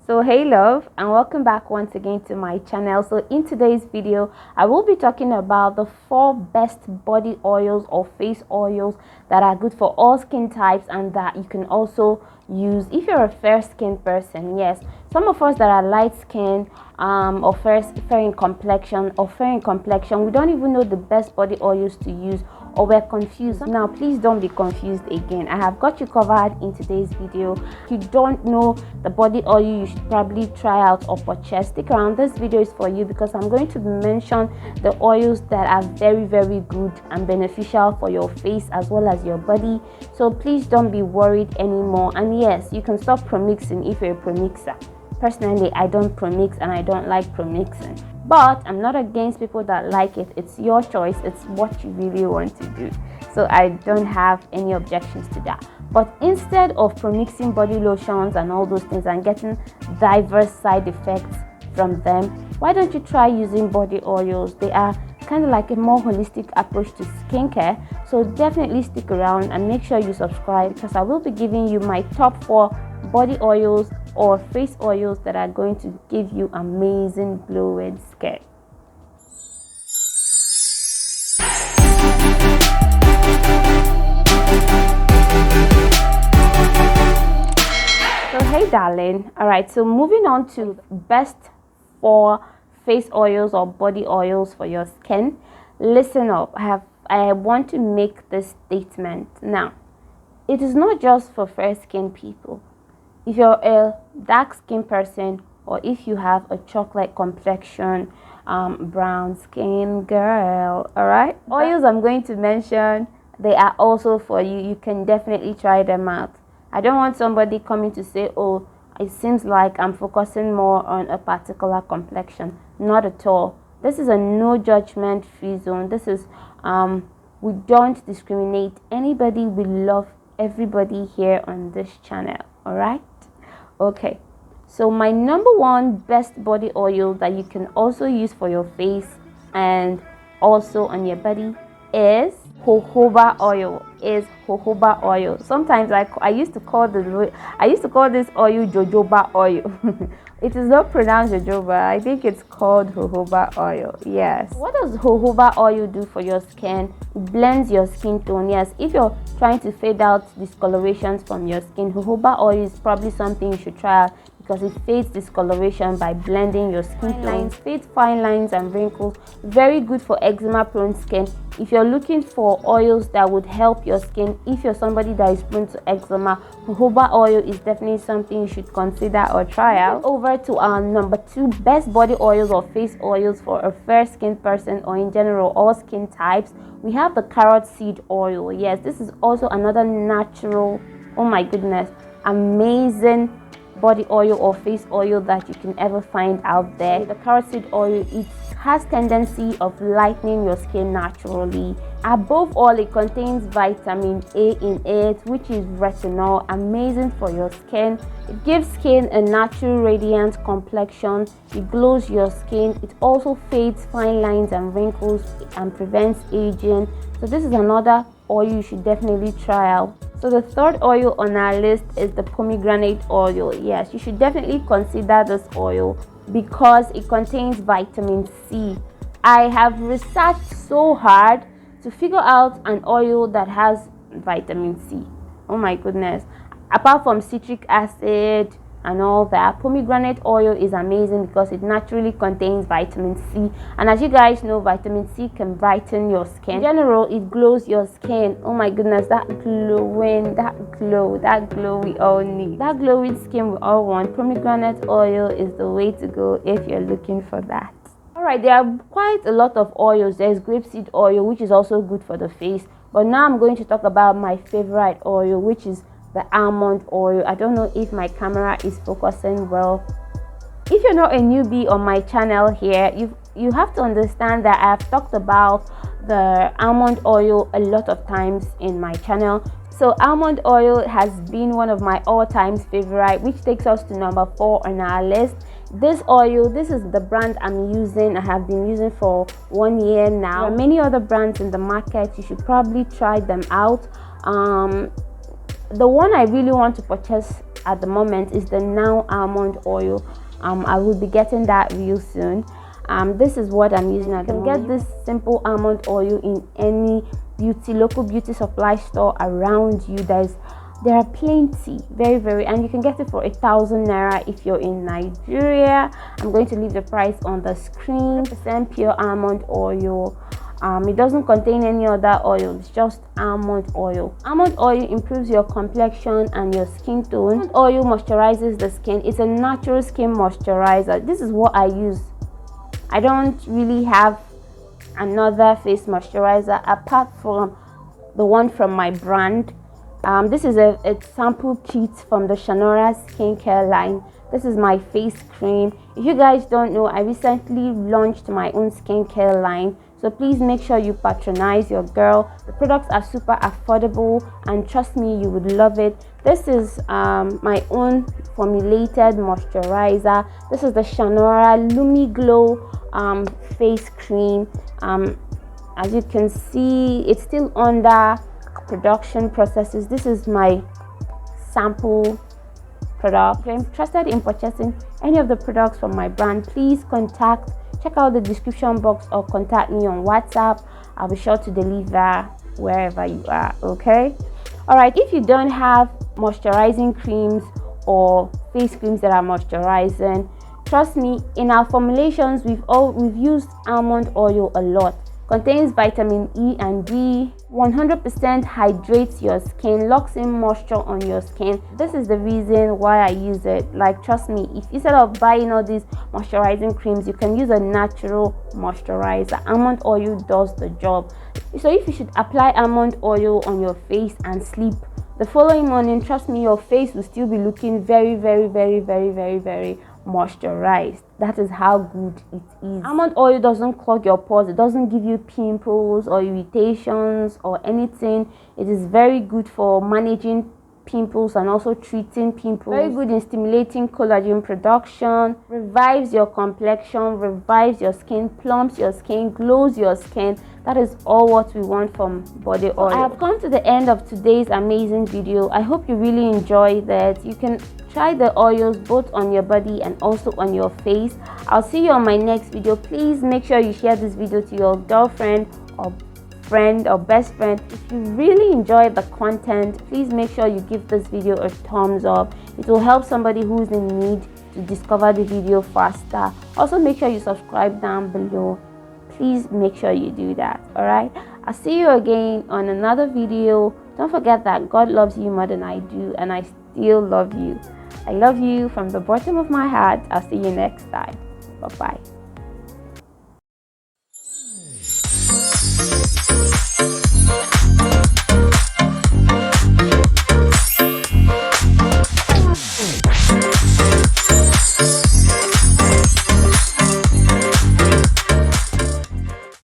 So hey love, and welcome back once again to my channel. So in today's video I will be talking about the 4 best body oils or face oils that are good for all skin types and that you can also use if you're a fair skin person. Yes, some of us that are light skin or fair in complexion, we don't even know the best body oils to use, or we're confused. Now please don't be confused again. I have got you covered in today's video. If you don't know the body oil you should probably try out or purchase, stick around. This video is for you because I'm going to mention the oils that are very good and beneficial for your face as well as your body. So please don't be worried anymore. And yes, you can stop premixing if you're a premixer. Personally, I don't premix and I don't like premixing, but I'm not against people that like it. It's your choice. It's what you really want to do. So I don't have any objections to that. But instead of premixing body lotions and all those things and getting diverse side effects from them, why don't you try using body oils? They are kind of like a more holistic approach to skincare. So definitely stick around and make sure you subscribe, because I will be giving you my top 4 body oils or face oils that are going to give you amazing glowing skin. So hey darling, all right, so moving on to best 4 face oils or body oils for your skin. Listen up, I want to make this statement now. It is not just for fair skin people. If you're a dark skin person, or if you have a chocolate complexion, brown skin girl, all right, oils I'm going to mention, they are also for you. You can definitely try them out. I don't want somebody coming to say, oh, it seems like I'm focusing more on a particular complexion. Not at all. This is a no judgment free zone. This is we don't discriminate anybody. We love everybody here on this channel. All right. Okay, so my number 1 best body oil that you can also use for your face and also on your body is jojoba oil. Sometimes I used to call this oil jojoba oil. It is not pronounced jojoba. I think it's called jojoba oil. Yes. What does jojoba oil do for your skin? It blends your skin tone. Yes, if you're trying to fade out discolorations from your skin, jojoba oil is probably something you should try out, because it fades discoloration by blending your skin tones, fades fine lines and wrinkles. Very good for eczema prone skin. If you're looking for oils that would help your skin, if you're somebody that is prone to eczema, jojoba oil is definitely something you should consider or try out. Over to our number 2 best body oils or face oils for a fair skin person, or in general all skin types. We have the carrot seed oil. Yes, this is also another natural, oh my goodness, amazing body oil or face oil that you can ever find out there. The carrot seed oil, it has tendency of lightening your skin naturally. Above all, it contains vitamin A in it, which is retinol, amazing for your skin. It gives skin a natural radiant complexion. It glows your skin. It also fades fine lines and wrinkles and prevents aging. So this is another oil you should definitely try out. So the 3rd oil on our list is the pomegranate oil. Yes, you should definitely consider this oil because it contains vitamin C. I have researched so hard to figure out an oil that has vitamin C. Oh my goodness. Apart from citric acid and all that, pomegranate oil is amazing because it naturally contains vitamin C, and as you guys know, vitamin C can brighten your skin. In general, it glows your skin. Oh my goodness, that glow we all need, that glowing skin we all want. Pomegranate oil is the way to go if you're looking for that. Alright, there are quite a lot of oils. There's grapeseed oil, which is also good for the face, but now I'm going to talk about my favorite oil, which is the almond oil. I don't know if my camera is focusing well. If you're not a newbie on my channel here, you have to understand that I've talked about the almond oil a lot of times in my channel. So almond oil has been one of my all-time favorite, which takes us to number 4 on our list. This oil, this is the brand I'm using. I have been using for 1 year now. There are many other brands in the market. You should probably try them out. The one I really want to purchase at the moment is the Now almond oil. I will be getting that real soon. This is what I'm using at the moment. You can get this simple almond oil in any local beauty supply store around you. There are plenty, very, and you can get it for 1,000 naira if you're in Nigeria. I'm going to leave the price on the screen. 100% pure almond oil. It doesn't contain any other oil, it's just almond oil. Almond oil improves your complexion and your skin tone. Almond oil moisturizes the skin. It's a natural skin moisturizer. This is what I use. I don't really have another face moisturizer apart from the one from my brand. This is a sample kit from the Chiemela skincare line. This is my face cream. If you guys don't know, I recently launched my own skincare line, so please make sure you patronize your girl. The products are super affordable, and trust me, you would love it. This is my own formulated moisturizer. This is the Chiemela Lumi Glow face cream. As you can see, it's still under production processes. This is my sample product. If you're interested in purchasing any of the products from my brand, please check out the description box or contact me on WhatsApp. I'll be sure to deliver wherever you are. Okay, all right. If you don't have moisturizing creams or face creams that are moisturizing, trust me, in our formulations we've used almond oil a lot. Contains vitamin E and D, 100% hydrates your skin, locks in moisture on your skin. This is the reason why I use it. Like, trust me, if instead of buying all these moisturizing creams, you can use a natural moisturizer. Almond oil does the job. So if you should apply almond oil on your face and sleep, the following morning, trust me, your face will still be looking very moisturized. That is how good it is. Almond oil doesn't clog your pores. It doesn't give you pimples or irritations or anything. It is very good for managing pimples and also treating pimples. Very good in stimulating collagen production, revives your complexion, revives your skin, plumps your skin, glows your skin. That is all what we want from body oil. I have come to the end of today's amazing video. I hope you really enjoyed that. You can try the oils both on your body and also on your face. I'll see you on my next video. Please make sure you share this video to your girlfriend or friend or best friend. If you really enjoy the content, please make sure you give this video a thumbs up. It will help somebody who's in need to discover the video faster. Also, make sure you subscribe down below. Please make sure you do that. All right, I'll see you again on another video. Don't forget that God loves you more than I do, and I still love you. I love you from the bottom of my heart. I'll see you next time. Bye bye.